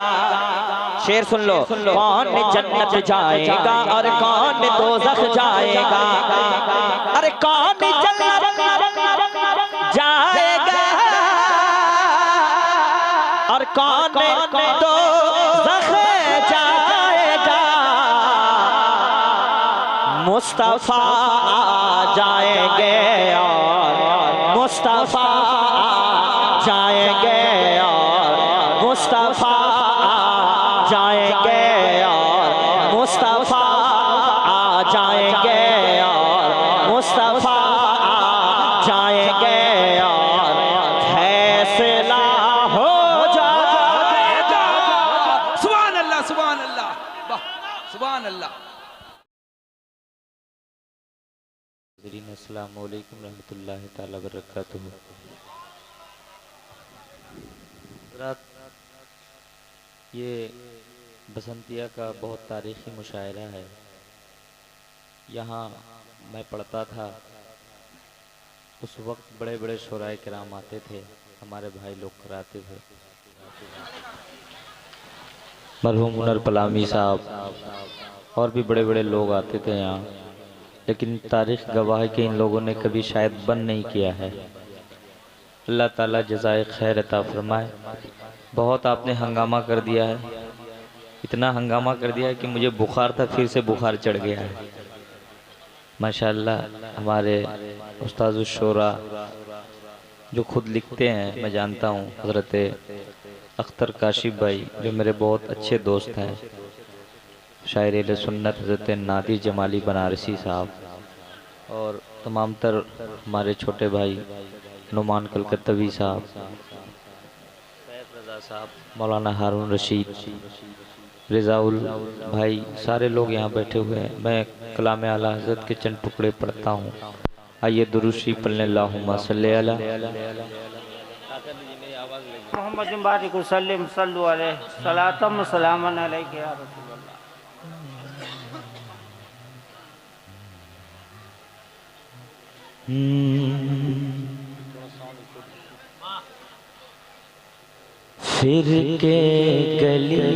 शेर सुन लो, कौन जन्नत जाएगा और कौन दोज़ख जाएगा। अरे कौन जन्नत जाएगा और कौन दोज़ख जाएगा। मुस्तफा आ जाएंगे और मुस्तफा जाएंगे और मुस्तफा जाएंगे और मुस्तफा आ जाएंगे और मुस्तफा आ जाएंगे और फैसला हो जाएगा। सुभान अल्लाह, सुभान अल्लाह, वाह, सुभान अल्लाह। अस्सलामु अलैकुम रहमतुल्लाहि ताला बरकातुहू। ये बसंतिया का बहुत तारीख़ी मुशायरा है। यहाँ मैं पढ़ता था, उस वक्त बड़े बड़े शुराए किराम आते थे, हमारे भाई लोग कराते थे। मरहूम मुनर पलामी साहब और भी बड़े बड़े लोग आते थे यहाँ, लेकिन तारीख़ गवाह है कि इन लोगों ने कभी शायद बंद नहीं किया है। अल्लाह ताला जज़ाए खैर अता फरमाए। बहुत आपने हंगामा कर दिया है, इतना हंगामा कर दिया है कि मुझे बुखार था, फिर से बुखार चढ़ गया है। माशाअल्लाह हमारे उस्ताद शोरा जो खुद लिखते हैं, मैं जानता हूँ, हज़रत अख्तर काशिफ भाई जो मेरे बहुत अच्छे दोस्त हैं, शायर अहले सुन्नत हज़रत नादिर जमाली बनारसी साहब, और तमाम तर हमारे छोटे भाई नुमान कलकत्तवी साहब, साहब, मौलाना हारून रशीद, रिजाउल भाई, सारे लोग यहाँ बैठे हुए हैं। मैं कलाम आला हज़रत के चंद टुकड़े पढ़ता हूँ। आइए दुरूद शरीफ पढ़ने। अल्लाहुम्मा सल्ली अला मोहम्मद बारिक वसल्लम सल्लु अलैहि सलातम सलामन अलैहि या रसूलल्लाह। फिर के गली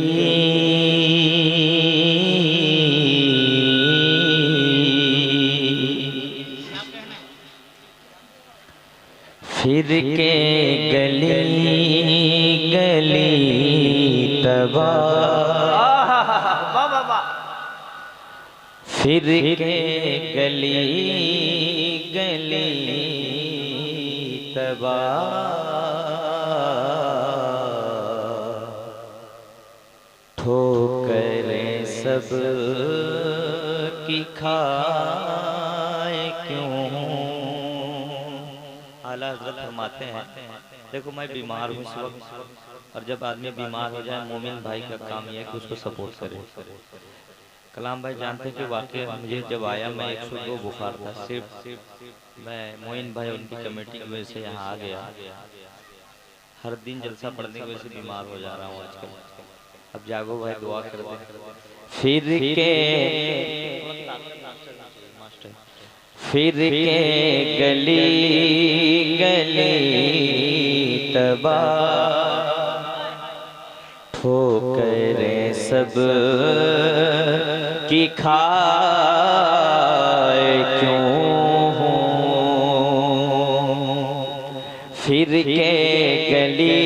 फिर के गली गली तबाह, फिर के गली गली तबाह, ठोकरें सब की खाए क्यों। आला हज़रत फरमाते हैं, देखो मैं बीमार हूँ इस वक्त, और जब आदमी बीमार हो जाए मोमिन भाई का काम यह है कि उसको सपोर्ट करे। कलाम भाई जानते हैं कि वाकई मुझे जब आया मैं 102 बुखार था, सिर्फ मैं मोइन भाई उनकी कमेटी की वजह से यहाँ आ गया। हर दिन जलसा पढ़ने की वजह से बीमार हो जा रहा हूँ आजकल। अब जागो भाई, दुआ कर दे। फिर के गली गली तबाह, ठोकरें सब की खाए क्यों। फिर के गली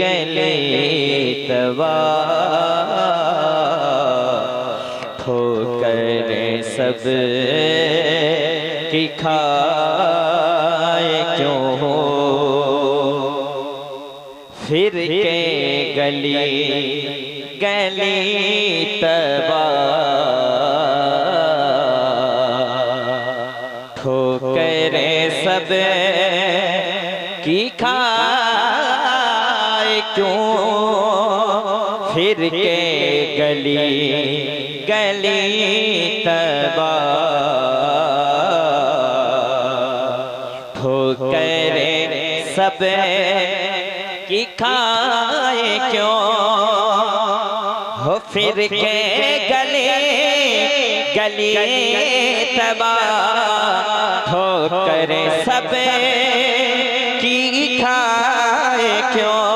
गली तबाह, ठोकरें सब की खाए क्यों। फिर के गली गली तबाह, ठोकरें सब की खाए क्यों। फिर के गली गली तबाह, ठोकरें सब की खाए क्यों। हो फिर के गली गली तबाह, ठोकरें सब की खाए क्यों।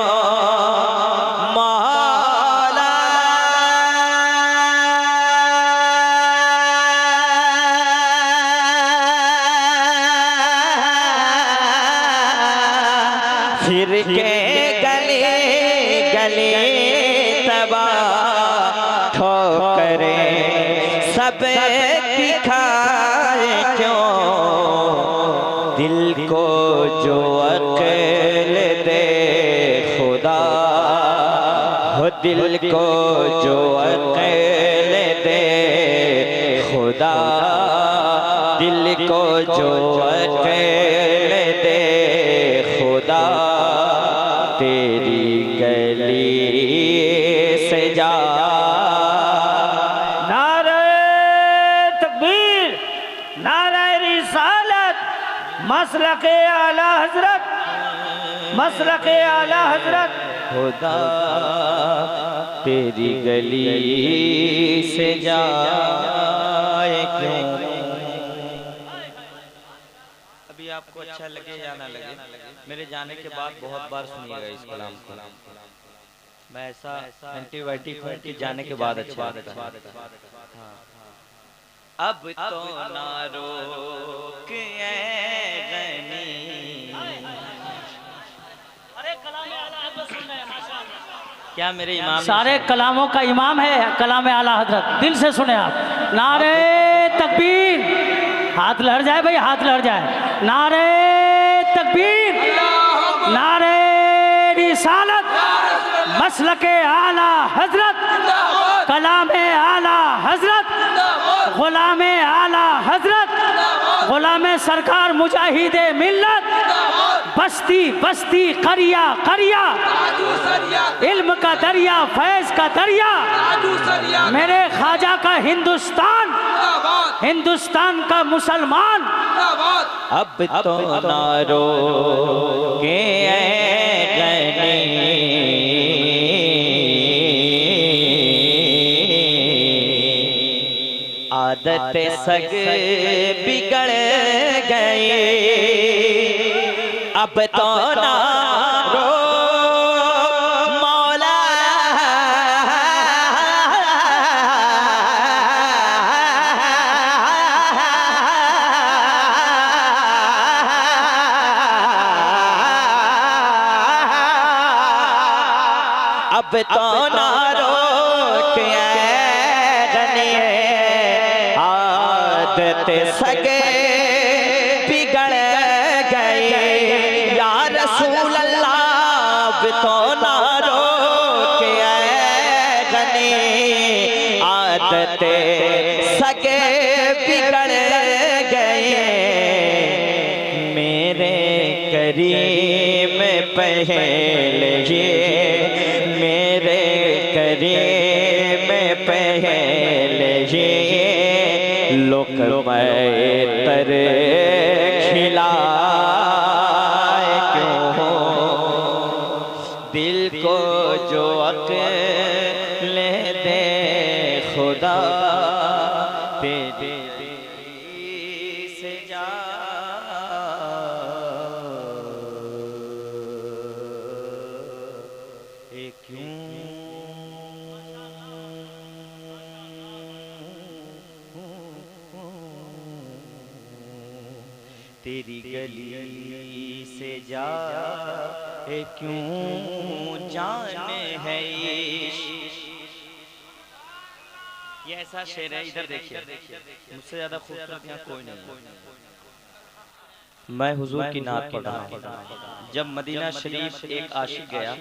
तबाह ठोकरें सब दिखाए क्यों, दिल को जो अक्ल दे खुदा हो, दिल को जो अक्ल दे खुदा, दिल को जो अक्ल दे खुदा, तेरी गली से जा। नारे तकबीर, नारे रिसालत, मसलके आला हजरत, मसलके आला हजरत। खुदा तेरी गली से जाए क्यों। अभी आपको अच्छा लगे या ना लगे, मेरे जाने के बाद बहुत बार सुनिएगा इस कलाम को। मैं ऐसा एंटीबायोटिक हूँ कि जाने के बाद अच्छा लगता है। अब तो ना रोक ऐ गनी। क्या मेरे इमाम सारे कलामों का इमाम है कलाम आला हजरत, दिल से सुने आप। नारे तकबीर, हाथ लहर जाए भाई, हाथ लहर जाए। नारे तकबीर, नारे रिसालत, मसलके आला हजरत, कलाम आला हजरत, गुलाम आला हजरत, गुलाम सरकार मुजाहिदे मिल्लत, बस्ती बस्ती करिया करिया, इल्म का दरिया फैज का दरिया, मेरे ख्वाजा का हिंदुस्तान, हिंदुस्तान का मुसलमान। अब तो ना रोके ऐ गनी, आदत सग बिगड़ गई, अब तो ना रो मौला, अब तो ना रोक ऐ गनी, आदत सगे बिगड़ गए, या रसूल अल्लाह अब तो ना रोक ऐ गनी, आदत सगे बिगड़ गए, मेरे करीम पहले ये, मेरे करीम पहले ये लोक मैं तर खिलाए क्यों, दिल को जो अक्ल दे खुदा, तेरे से जा। क्यों तेरी गली से जा क्यों, जान है ये ऐसा शेर है। इधर देखिए, मुझसे ज्यादा खूबसूरत यहाँ कोई नहीं है। मैं हुजूर की नात पढ़ रहा हूँ। जब मदीना शरीफ एक आशिक गया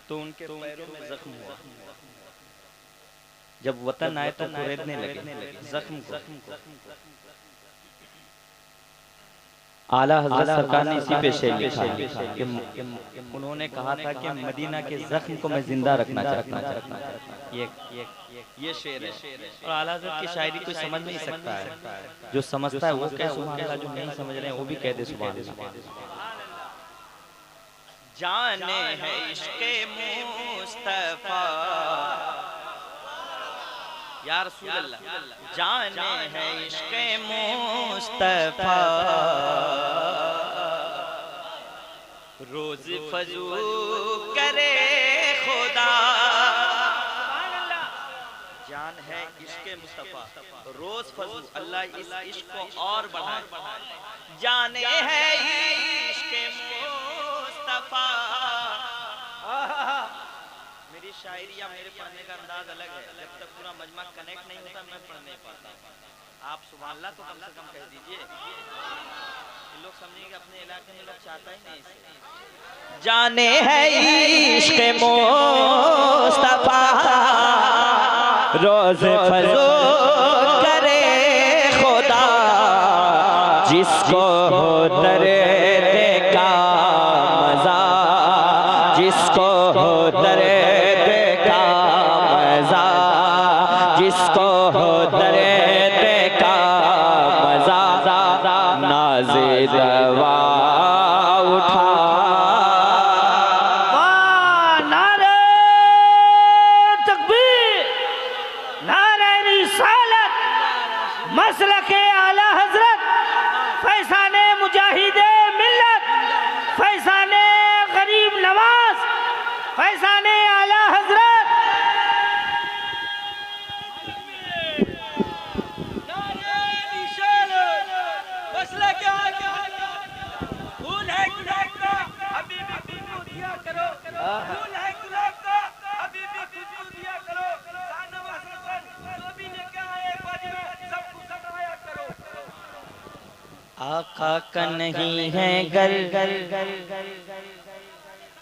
तो उनके पैरों में जख्म हुआ। जब वतन आए तो कुरेदने लगे जख्म को। आला हज़रत सरकार ने इसी पे शेर लिखा कि उन्होंने कहा था कि मदीना के जख्म को मैं जिंदा रखना चाहता हूं। ये शेर है। और आला हज़रत की शायरी कोई समझ नहीं सकता है। जो समझता है वो कहे सुभान अल्लाह, जो नहीं समझ रहे हैं वो भी कह दे सुभान अल्लाह। जाने है इश्क़े मुस्तफ़ा या रसूल अल्लाह, जाने है इश्क़े मुस्तफ़ा, रोज फजू करे खुदा। जान है इश्क़े मुस्तफ़ा, रोज फजू अल्लाह इस इश्क को और बढ़ाए। जाने है इश्क़े मुस्तफ़ा, मेरी शायरी या मेरे पढ़ने का अंदाज अलग है। जब तक पूरा मजमा कनेक्ट नहीं होता मैं पढ़ नहीं पाता। आप सुभान अल्लाह तो कम से कम कह दीजिए। लोग समझेंगे अपने इलाके में लोग चाहता ही नहीं इसे। जाने है इश्क़ मुस्तफ़ा रोज़ फज़ो करे खुदा जिसको हो दर्द का मज़ा, जिसको हो दर्द का मज़ा, जिसको हो दर्द का मज़ा, नाज़े दवा उठा। नारे तकबीर, नारे रिसालत, मसलके आला हजरत, फैसाने मुजाहिदे मिल्लत, फैसाने गरीब नवाज, फैसाने आला हजरत। आका का नहीं है गर गर गर,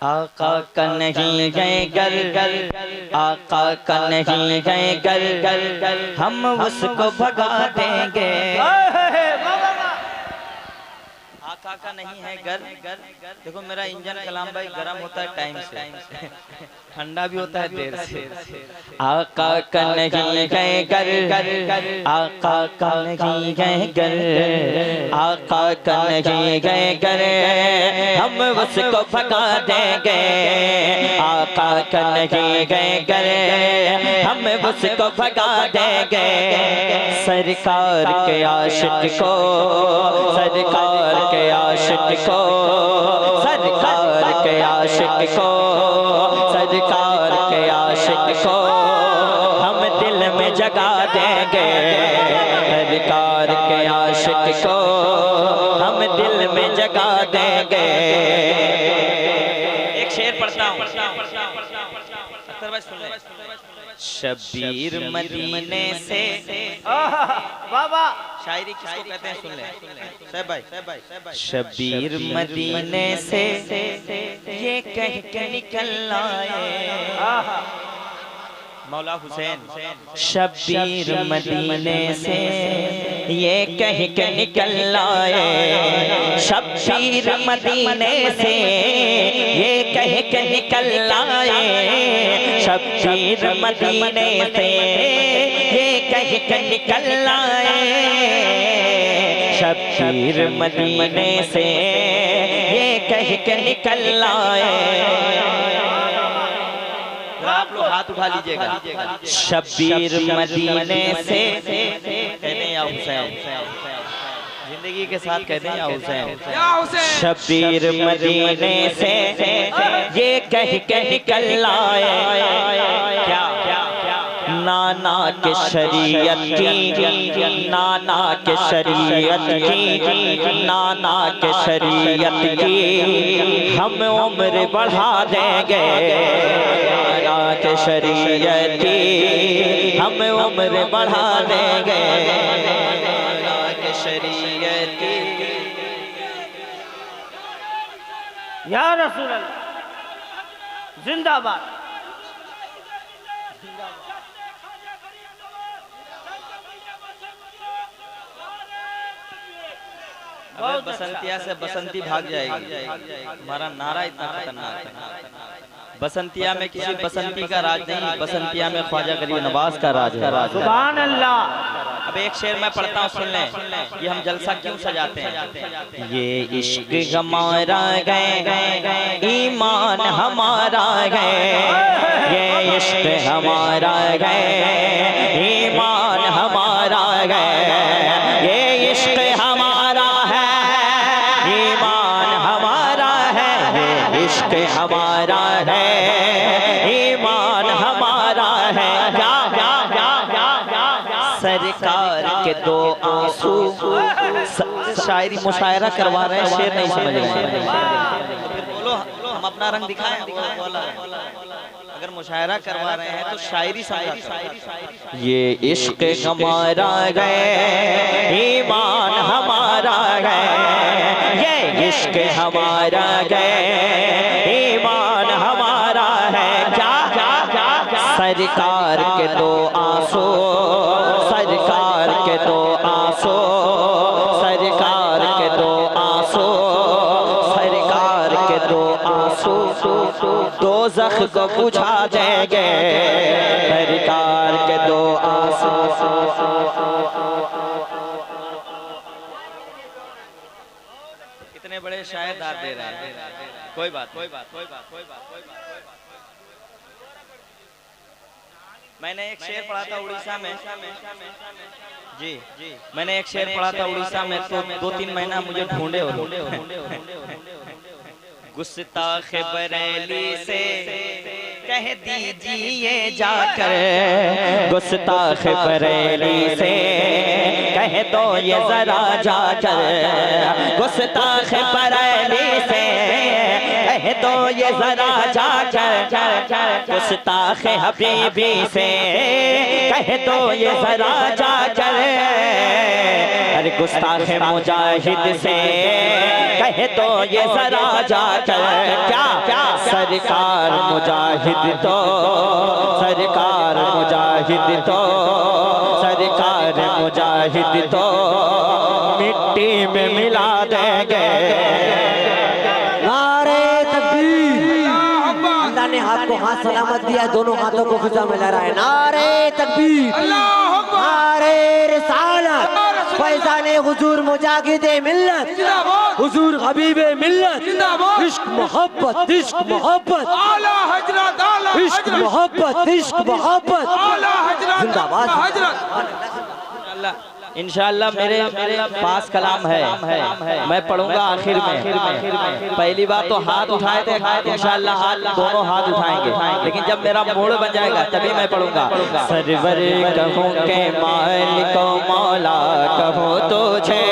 आका का नहीं है गर गर, आका का नहीं है गर गर, हम उसको भगा देंगे। आका का नहीं है घर। देखो मेरा इंजन कलाम भाई गर्म होता है टाइम से, ठंडा भी होता है देर से। आका का नहीं है गर गर, आका का नहीं है गर, आका का नहीं है गर, हम उसको भगा देंगे। आका का नहीं है गर, हम उसको भगा देंगे। सरकार के आशिक को, सरकार के आशिक को, सरकार के आशिक को, सरकार के आशिक को हम दिल में जगा देंगे। सरकार के आशिक को हम दिल में जगा देंगे। एक शेर पढ़ता हूँ, शबीर मदीने से, बाबा शायरी किसको कहते हैं सुन ले साहब भाई। शबीर मदीने से ये कह के निकल आए, मौला हुसैन। शबीर मदीने से ये कह के निकल आए, शबीर मदीने से ये कह के निकल आए, शबीर मदीने से ये कह के निकल आए, शबीर मदीने से ये कह के निकल आए। आप लोग हाथ उठा लीजिएगा। शबीर मदीने से कहते हैं या हुसैन, जिंदगी के साथ कहते हैं या हुसैन। या हुसैन। शबीर मदीने से ये कह के निकल आए, क्या नाना के शरीयत की, नाना के शरीयत की, नाना के शरीयत की हम उम्र बढ़ा देंगे। नाना के शरीयत की हम उम्र बढ़ा देंगे। नाना के शरीयत की। या रसूल अल्लाह जिंदाबाद। अबे बसंतिया से बसंती भाग जाएगी। हमारा नारा इतना खतरनाक है। बसंतिया में किसी बसंती का राज नहीं, बसंतिया में ख्वाजा गरीब नवाज का राज है। सुभान अल्लाह। अब एक शेर मैं पढ़ता हूँ सुन लें। ये हम जलसा क्यों सजाते हैं? ये इश्क हमारा है, ईमान हमारा है, ये इश्क हमारा है, ईमान हमारा है, ये इश्क हमारा है, ईमान हमारा है, ये इश्क हमारा है, ईमान हमारा है। सरकार के दो आंसू, शायरी मुशायरा करवा रहे हैं, शेर नहीं समझ रहे हैं। बोलो हम अपना रंग दिखाएं। अगर मुशायरा करवा रहे हैं तो शायरी समझा। ये इश्क हमारा है, ईमान हमारा है, ये इश्क हमारा है, ईमान हमारा है। क्या सरकार के दो आंसू, सरकार के दो आंसू, सरकार के दो आंसू, सरकार के दो आंसू दोज़ख को बुझा देंगे, सरकार के दो आंसू। कितने बड़े शायर दाद दे रहे हैं। कोई बात कोई बात कोई बात कोई बात कोई बात। मैंने एक शेर पढ़ा था उड़ीसा में जी, मैंने एक शेर पढ़ा था उड़ीसा में, तो 2-3 महीना मुझे ढूंढे गुस्ताख बरेली से कह दीजिए जाकर, गुस्ताख बरेली से कह दो ये जरा जाकर, गुस्ताख बरेली से कह दो ये जरा जाकर, गुस्ताख हबीबी से कह दो ये जरा जाकर, अरे गुस्ताख मुजाहिद से कह दो ये जरा जाकर। क्या सरकार मुजाहिद तो, सरकार मुजाहिद तो, सरकार मुजाहिद तो मिट्टी में मिला देंगे। नारे तकबीर। अल्लाह ने हाथ को हाथ सलामत दिया, दोनों हाथों को फिजा में लहरा है। नारे तकबीर, नारे रिसालत, फैज़ाने हुजूर मुजाहिदे मिल्लत, हुजूर हबीबे मिल्लत, इश्क मोहब्बत, इश्क मोहब्बत, आला हजरत, आला इश्क मोहब्बत, इश्क मोहब्बत, आला हजरत, जिंदाबाद। इंशाअल्लाह मेरे पास कलाम है, मैं पढ़ूंगा आखिर में। पहली बात तो हाथ उठाए थे, इंशाअल्लाह दोनों हाथ उठाएंगे, लेकिन जब मेरा मूड बन जाएगा तभी मैं पढ़ूंगा। सरवर कहूँ के मालिक मौला कहूँ तुझे,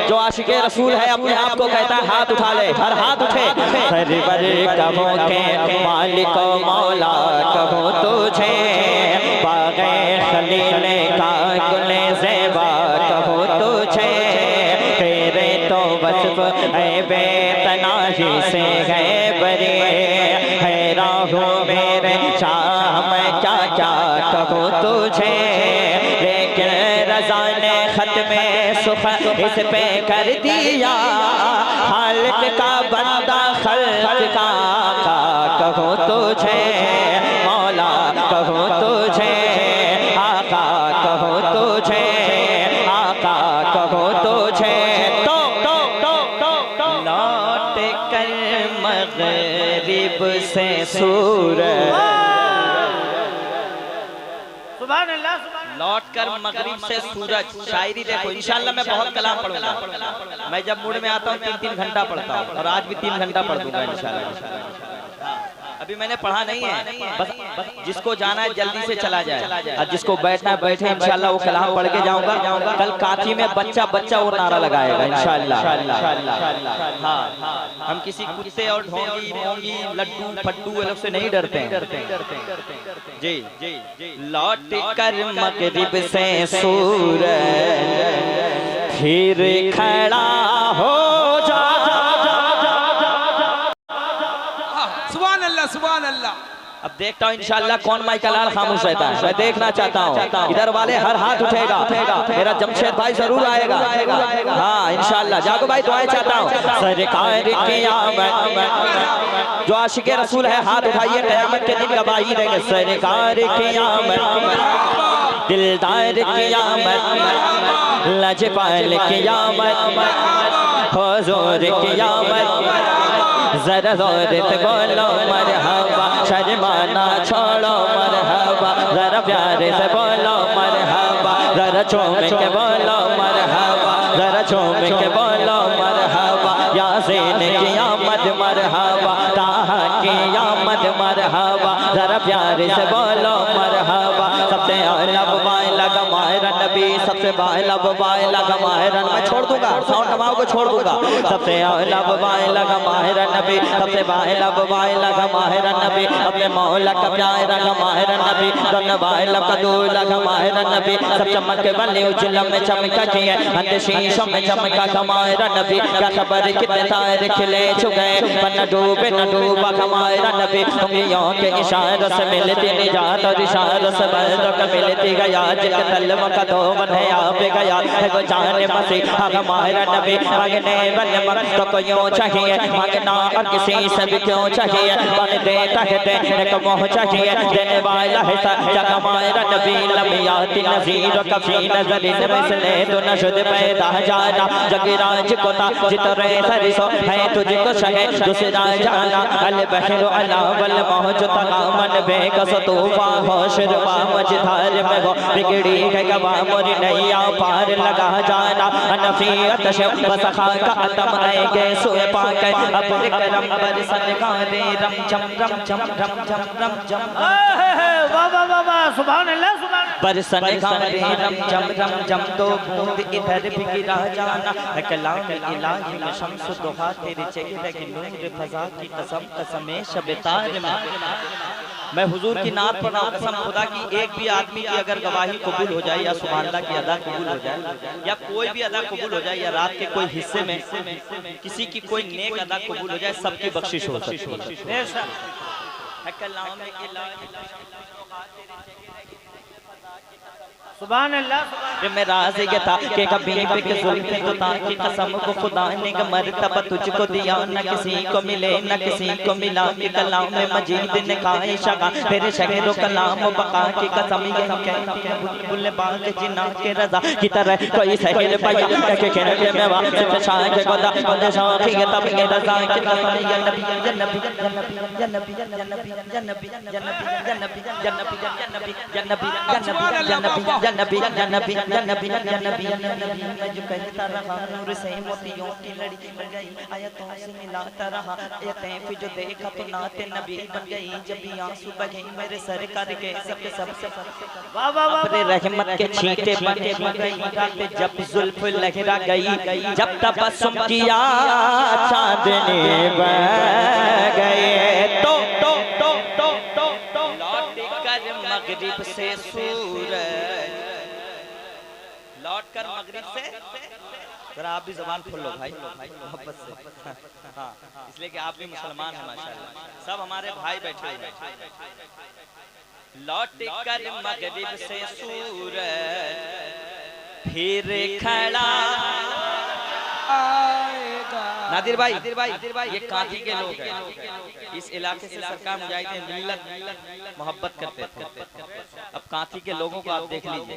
जो आशिक़े रसूल है अपने आप को कहता है हाथ उठा ले, हर हाथ उठे। सरवर कहूँ के मालिक मौला कहूँ तुझे, बाग़े खलीले का गुले ज़ेबा कहूँ तुझे, तेरे तो वस्फ़ है बेतनाही से है बरे, हैरान हूँ मेरे शाह मैं क्या क्या कहूँ तुझे, लेकिन रज़ा ने ख़त में सुख इस पे कर दिया, खालिक का बंदा खल्क़ का कहूँ तुझे, मौला कहूँ तुझे, आका कहूँ तुझे, आका कहूँ तुझे। तो लौट कर मग़रिब से सूरज, लौट कर मगरिब से सूरज। शायरी देखो, इंशाअल्लाह मैं बहुत कलाम पढ़ूंगा। मैं जब मूड में आता हूँ 3-3 घंटा पढ़ता हूँ, और आज भी 3 घंटा पढ़ दूंगा इंशाअल्लाह। अभी मैंने पढ़ा नहीं है, बस जिसको जाना है जल्दी से चला जाए, और जिसको बैठना है बैठे। इंशाअल्लाह वो कलाम पढ़ के जाऊंगा। कल काकी में बच्चा बच्चा वो नारा लगाएगा इंशाअल्लाह। हाँ, हम किसी कुत्ते और ढोंगी मोंगी लड्डू फट्टू ये लोग से नहीं डरते हैं। जी लौट कर मगरिब से सूरज फिर खड़ा हो जा। सुभान अल्लाह, सुभान अल्लाह। अब देखता हूँ इंशाअल्लाह कौन माई का लाल खामोश रहता है, मैं देखना चाहता हूँ। इधर वाले हर हाथ उठेगा, मेरा जमशेद भाई जरूर आएगा। हाँ इंशाअल्लाह, जागो भाई दुआएं चाहता हूँ। सरकार की आमद, जो आशिक़े रसूल है हाथ उठाइए, क़यामत के दिन गवाही देंगे। सरकार की आमद, दिलदार की आमद, लजपाल की आमद, हुजूर की आमद, जरा जोर से बोलो मरहबा, शर्माना छोड़ो मरहबा, जरा प्यारे से बोलो मरहबा, जरा झूम के बोलो मरहबा, जरा झूम के बोलो मरहबा। यासीन की आमद मरहबा, ताहा की आमद मरहबा, जरा प्यारे से बोलो मरहबा। सबसे आला लगा माहिर नबी सबसे बाइला बाइला का माहिर मैं छोड़ दूंगा साउंड कमाओ को छोड़ दूंगा सबसे आला बाइला का माहिर नबी सबसे बाइला बाइला का माहिर नबी अपने मौला का प्यारा का माहिर नबी दोनों बाइला का दूल्हा का माहिर नबी सब चमक वाले उजला में चमका किए अंदर शीशों में चमका का माहिर नबी क्या खबर कितने तारे खिले छुए पर न डूबा का माहिर नबी उंगलियों के इशारों से मिलती निजात और इशारों से बंदों का मिलती गया जिसके तलवा का दो बने आप गया है वो जाने मसीहा का माहिर नबी मांगने वाले मर्द को यूं चाहिए मांगना और किसी से भी क्यों चाहिए बन देता है देने को मोह चाहिए देने वाला है जगह माहिर नबी लमियाती नज़ीर कफी नजरिन मिसले तो नशुद पैदा जाना जगराज को ता जितरे सरिसो है तुझको शहे दूसरा जाना अल बहर अला वल मौज तला मन बेकस तूफा हो शुरबा मझधार में हो बिगड़ी है गवा मोरी नैया पार लगा जाना अनफियत से बसखा का अतम आएगे सोए पाके अपने करम पर सदका दे रम झम रम झम रम झम रम झम वाह वाह वाह वाह सुभान अल्लाह सुभान पर सदका दे रम झम तो बूंद इधर भी गिरा जाना कलाम इलाही में शम्स दुहा तेरे चेहरे की नूर फजा की कसम कसमे शब तार में मैं हुजूर की नात पर कसम खुदा की एक भी आदमी की अगर गवाही कबूल हो जाए या सुभान अल्लाह की अदा कबूल हो जाए या कोई भी अदा कबूल हो जाए या रात के कोई हिस्से में किसी की कोई नेक अदा कबूल हो जाए सबकी बख्शिश हो सकती है। सुभान अल्लाह मैं राज़ी था कि कभी के जुल्फ़े तो ताकि कसम को खुदा ने का मर्तबा तुझको दिया न किसी को मिले न किसी को मिला कि कलाम में मजीद ने कहा शगा तेरे शहर कलाम बका की कसम ये कहती है बुल बाग जिन्ना के रजा की तरह कोई शहर बया के खेल में वाक़ शाह के खुदा खुद शाह की तब के रजा की कसम या नबी या नबी या नबी या नबी या नबी या नबी या नबी या नबी या नबी या नबी या नबी या नबी नबी नबी नबी नबी नबी मैं जो कहता रहा नूर से मोतियों की लड़ी बन गई आयतों से मिलाता रहा आयतें फिर जो देखा तो नाते नबी बन गई जब भी आंसू बहे मेरे सरकार के सब वाह वाह वाह अपने रहमत के छींटे बन गई रात जब जुल्फ लहरा गई जब तबस्सुम किया चांदनी बह गए तो लौट कर मगरिब से सूरज लौट कर मगरिब से जरा आप भी जबान खोल लो भाई मोहब्बत से हाँ इसलिए कि आप भी मुसलमान हैं माशाल्लाह सब हमारे भाई बैठे हैं। लौट कर मगरिब से सूरज फिर खड़ा नादिर भाई ये कांठी के लोग हैं इस इलाके से सरकार मुजाहिदीन मिल्लत मोहब्बत करते थे। अब कांठी के लोगों को आप देख लीजिए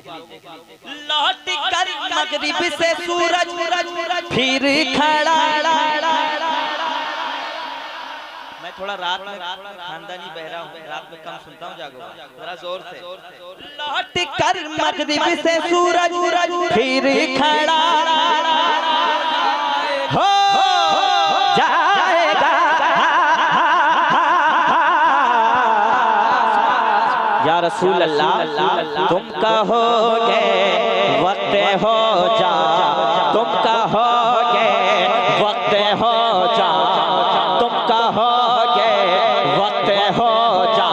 लौट कर मगरिब से सूरज फिर खड़ा मैं थोड़ा रात में खानदानी बहरा हूँ रात में कम सुनता हूँ जागो जरा जोर से लौट कर मगरिब से सूरज फिर खड़ा हो जाएगा या रसूल अल्लाह तुम कहोगे वक्त हो जा तुम कहोगे वक्त हो जा तुम कहोगे वक्त हो जा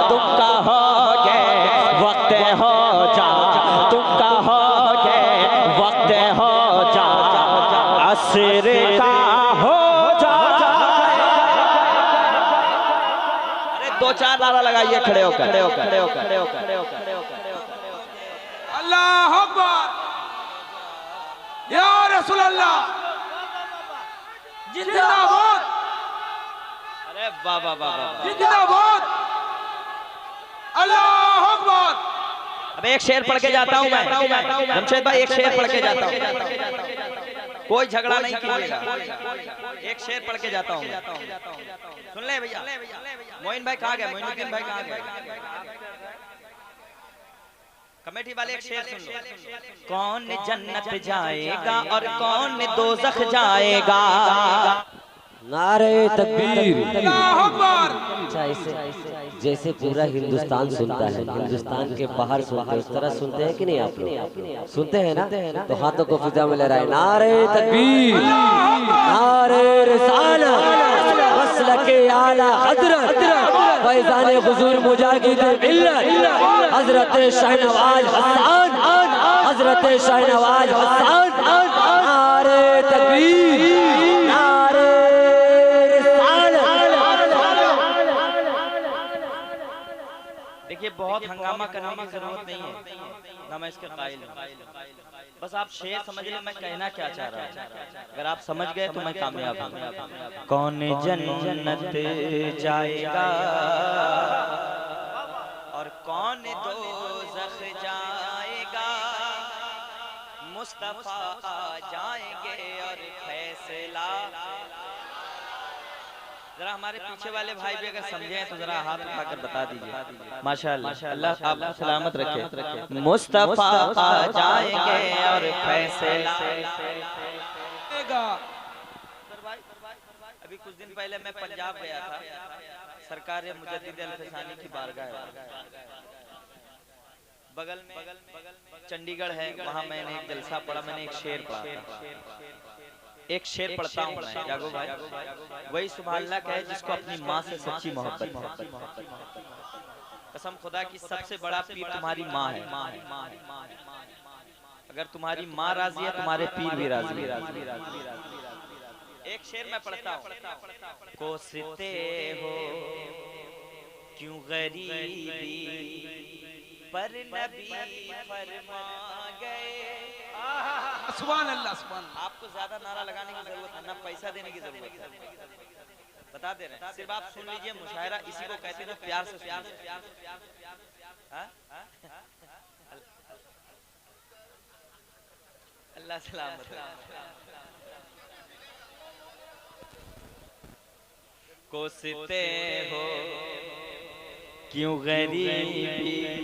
तुम कहोगे वक्त हो जा तुम कहोगे वक्त हो जा असर का हो जा। अरे दो चार नारा लगाइए खड़े होकर अल्लाह अकबर या रसूल अल्लाह जिंदाबाद। अरे वाह वाह वाह जिंदाबाद अल्लाह अकबर। अब एक शेर पढ़ के जाता हूँ मैं जमशेद भाई एक शेर पढ़ के जाता हूँ कोई झगड़ा नहीं कीजिएगा एक शेर पढ़ के जाता हूँ सुन ले भैया मोइन भाई कहाँ गए मोइनुद्दीन भाई कहाँ गए कमेटी वाले एक शेर सुन लो कौन जन्नत जाएगा और कौन दोज़ख जाएगा नारे तकबीर। अल्लाह अकबर। अच्छा ऐसे जैसे पूरा हिंदुस्तान सुनता है, हिंदुस्तान के बाहर सुनते हैं, उस तरह सुनते हैं कि नहीं आप लोग? सुनते हैं ना? तो हाथों को फिजा में लहराए नारे तकबीर, नारे रिसालत, मसलके आला हजरत फैजान हुजूर मुजाहिद मिल्लत हजरत शाहनवाज हसन, हजरत शाहनवाज हसन। नारे तकबीर, नारे देखिए बहुत हंगामा करने की जरूरत नहीं है, ना मैं इसके कायल हूं। बस आप शेर समझ ले मैं कहना क्या चाह रहा हूं। अगर आप समझ गए तो मैं कामयाब हूं। कौन जन्नत जाएगा और कौन दोज़ख जाएगा, मुस्तफा आ जाएंगे और फैसला। जरा हमारे पीछे वाले भाई भी अगर समझे तो जरा हाथ उठाकर बता दीजिए। माशाअल्लाह, अल्लाह आपको सलामत रखे। मुस्तफा आ जाएंगे और फैसला। अभी कुछ दिन पहले मैं पंजाब गया था, सरकार मुजद्दिद अल-फसानी की बारगाह है, बगल में चंडीगढ़ है, वहाँ मैंने एक जलसा पढ़ा, मैंने एक शेर पढ़ा। एक शेर पढ़ता हूँ मैं, जागो भाई। वही सुभान अल्लाह का है जिसको अपनी माँ से सच्ची मोहब्बत है। कसम खुदा की सबसे बड़ा पीर तुम्हारी माँ है। अगर तुम्हारी माँ राजी है तुम्हारे पीर भी राजी है। एक शेर मैं पढ़ता हूँ। कोसते हो क्यों गरीबी पर नबी फरमा गए। सुभान अल्लाह, सुभान। आपको ज्यादा नारा लगाने की जरूरत है, ना पैसा देने की जरूरत है, बता दे रहे हैं। सिर्फ आप सुन लीजिए, मुशायरा इसी को कहते हैं प्यार से। अल्लाह सलामत है। कोसते हो क्यों गरीबी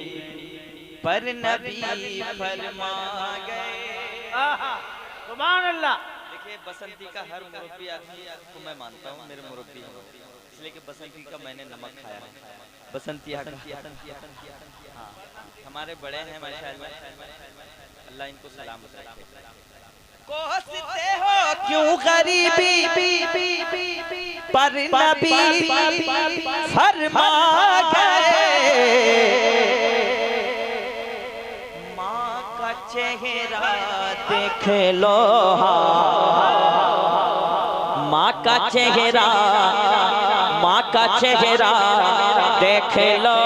पर नबी फरमा गए। सुभान अल्लाह। देखिए बसंती का हर मुरब्बी आदमी को मैं मानता हूँ मेरे मुरब्बी हैं, इसलिए कि बसंती का मैंने नमक खाया है। बसंती हाँ, हमारे बड़े हैं माशाअल्लाह, अल्लाह इनको सलामत रखे। कोसते हो क्यों गरीबी पर नबी फरमा गए। माँ का चेहरा देख लो, माँ का चेहरा, माँ का चेहरा देख लो।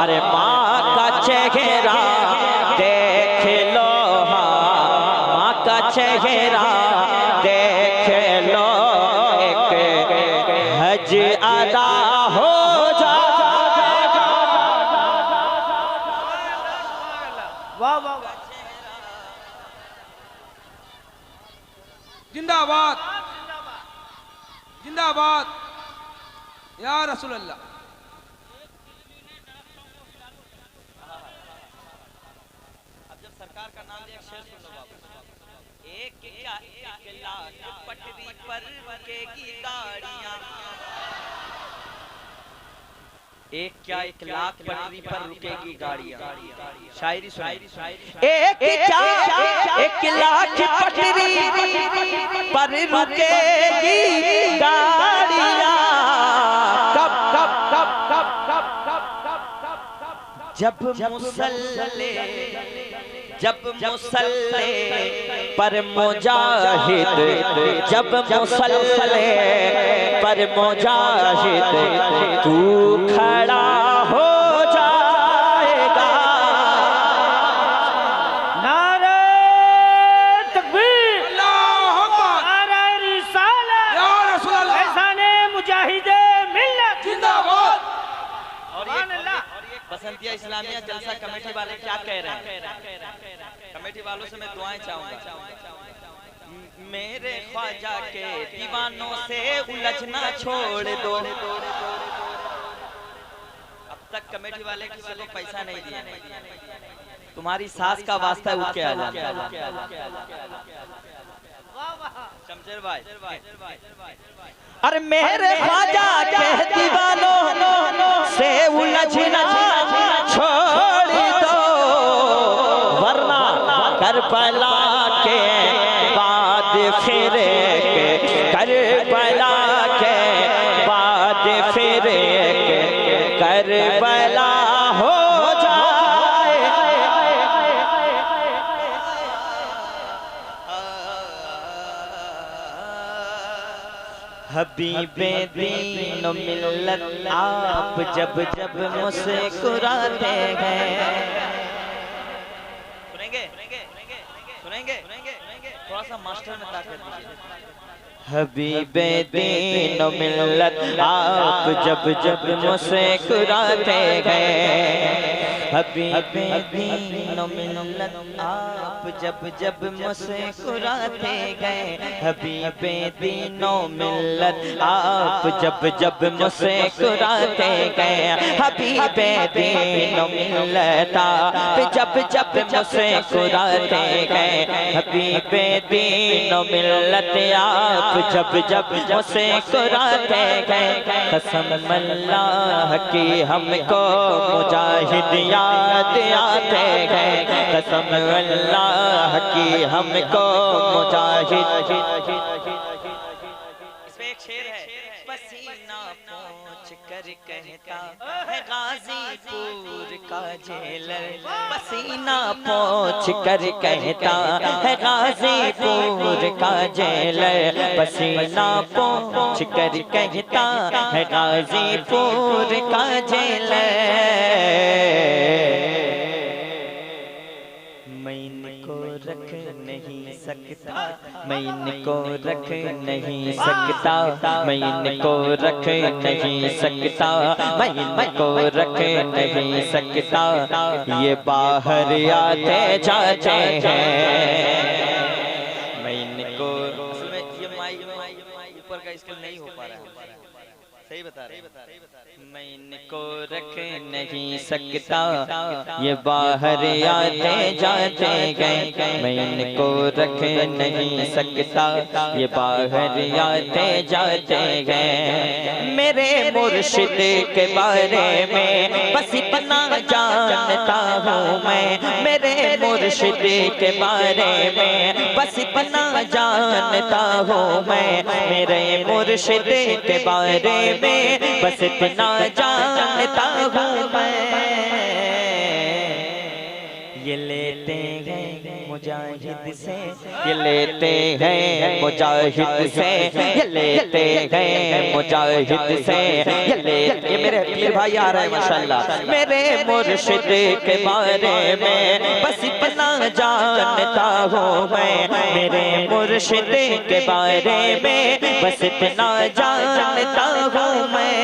अरे माँ का चेहरा देख लो, माँ का चेहरा देख लो। एक हज अदा हो जा। वाह वाह वाह। जिंदाबाद, जिंदाबाद या रसूल अल्लाह। अब जब सरकार का नाम लिया, शेर सुन लो बाबू। एक लाख पटरी पर रुकेगी गाड़ियां, एक लाख पटरी पर रुकेगी गाड़ियां। शायरी सुनाई। एक लाख पटरी पर रुकेगी गाड़ियां। कब कब कब कब कब कब कब जब मुसल्ले पर मुजाहिद, जब मुसल्ले पर मुजाहिद तू खड़ा हो जाएगा। नारे तकबीर, अल्लाह अकबर, नारे रिसालत, या रसूल अल्लाह, फैज़ाने मुजाहिदे मिल्लत जिंदाबाद। सुभान अल्लाह। बसंतिया इस्लामिया जलसा कमेटी वाले क्या कह रहे हैं? कमेटी वालों से मैं दुआएं चाहूंगा। मेरे ख्वाजा के दीवानों से उलझना छोड़ दो। अब तक कमेटी वाले किसी को पैसा नहीं दिया। तुम्हारी सास का वास्ता उठ के आ जाए। शमशेर भाई, अरे मेरे ख्वाजा के दीवानों से उलझना छोड़ दो, वरना करबला के बाद फिर करबला के बाद फिर करबला हो जाए। हबीबे दीन मिल्लत आप जब जब मुस्कुराते हैं। सुनेंगे सुनेंगे थोड़ा सा मास्टर में ताकत दीजिए। हबीबे दीन मिल्लत आप जब जब मुस्कुराते हैं। हबीबे दीन मिल्लत आप जब जब मुस्कुराते गए। हबीबे दीनो मिल्लत आप जब जब मुस्कुराते गए। हबीबे दीनो मिल्लत आप जब जब मुस्कुराते गए। हबीबे दीनो मिल्लत आप जब जब मुस्कुराते गए। कसम अल्लाह की हमको मुजाहिद याद आते गए। कसम अल्लाह की हमको मुजाहिद। इसमें एक शेर है, पसीना पोंछ कर कहता है गाजीपुर का जेलर। पसीना पोंछ कर कहता है गाजीपुर का जेलर। पसीना पोंछ कर कहता है गाजीपुर का जेलर। मैं इनको रख नहीं सकता, मैं इनको रख नहीं सकता, मैं इनको रख नहीं सकता, मैं इनको रख नहीं सकता। ये बाहर आते जाते हैं। मैं इनको ये माइक ऊपर का स्केल नहीं हो पा रहा है, सही बता रहे। मैं इनको रख नहीं सकता, ये बाहर आते जाते गए। मैं इनको रख नहीं सकता, ये बाहर आते जाते गए। मेरे मुर्शिद के बारे में बस इतना जानता हूँ मैं। मेरे मुर्शिद के बारे में बस इतना जानता हूँ मैं। मेरे मुर्शिद के बारे में बस इतना जानता हूँ मैं। ये लेते हैं मुजाहिद से, ये लेते हैं मुजाहिद से, ये लेते हैं मुजाहिद से, ये मेरे पीर भाई आ रहे हैं माशाल्लाह। मेरे मुर्शिद के बारे में बस इतना जानता हूँ मैं। मेरे मुर्शिद के बारे में बस इतना जानता हूँ मैं।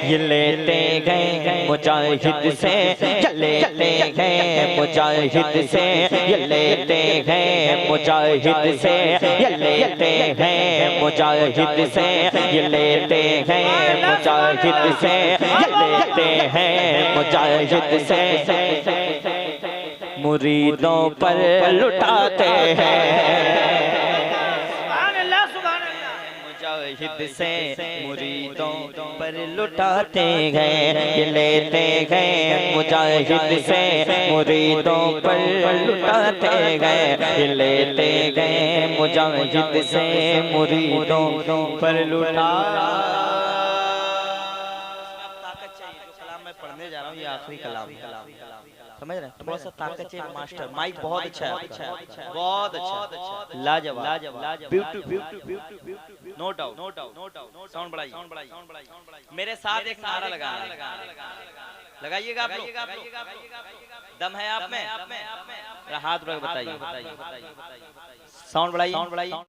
ये लेते गए मुजाहिद से, ये लेते गए मुजाहिद से, ये लेते गए मुजाहिद से, ये लेते गए मुजाहिद से, ये लेते गए मुजाहिद से, ये लेते हैं मुजाहिद से। मुरीदों पर लुटाते हैं मुजाहिद से, मुरीदों पर लुटाते गए। ये लेते गए मुजाहिद से, मुरीदों पर लुटाते गए। ये लेते गए मुजाहिद से, मुरीदों पर लुटा। ताकत चाहिए, जो कलाम मैं पढ़ने जा रहा हूँ ये आखिरी कलाम समझ रहे हैं। थोड़ा सा ताकत चाहिए मास्टर। माइक बहुत अच्छा है, बहुत अच्छा, लाजवाब, ब्यूटीफुल, नो डाउट। साउंड बढ़ाइए। मेरे साथ एक नारा लगाइएगा आप लोग। दम है आप में? हाथ रख बताइए। साउंड बढ़ाइए।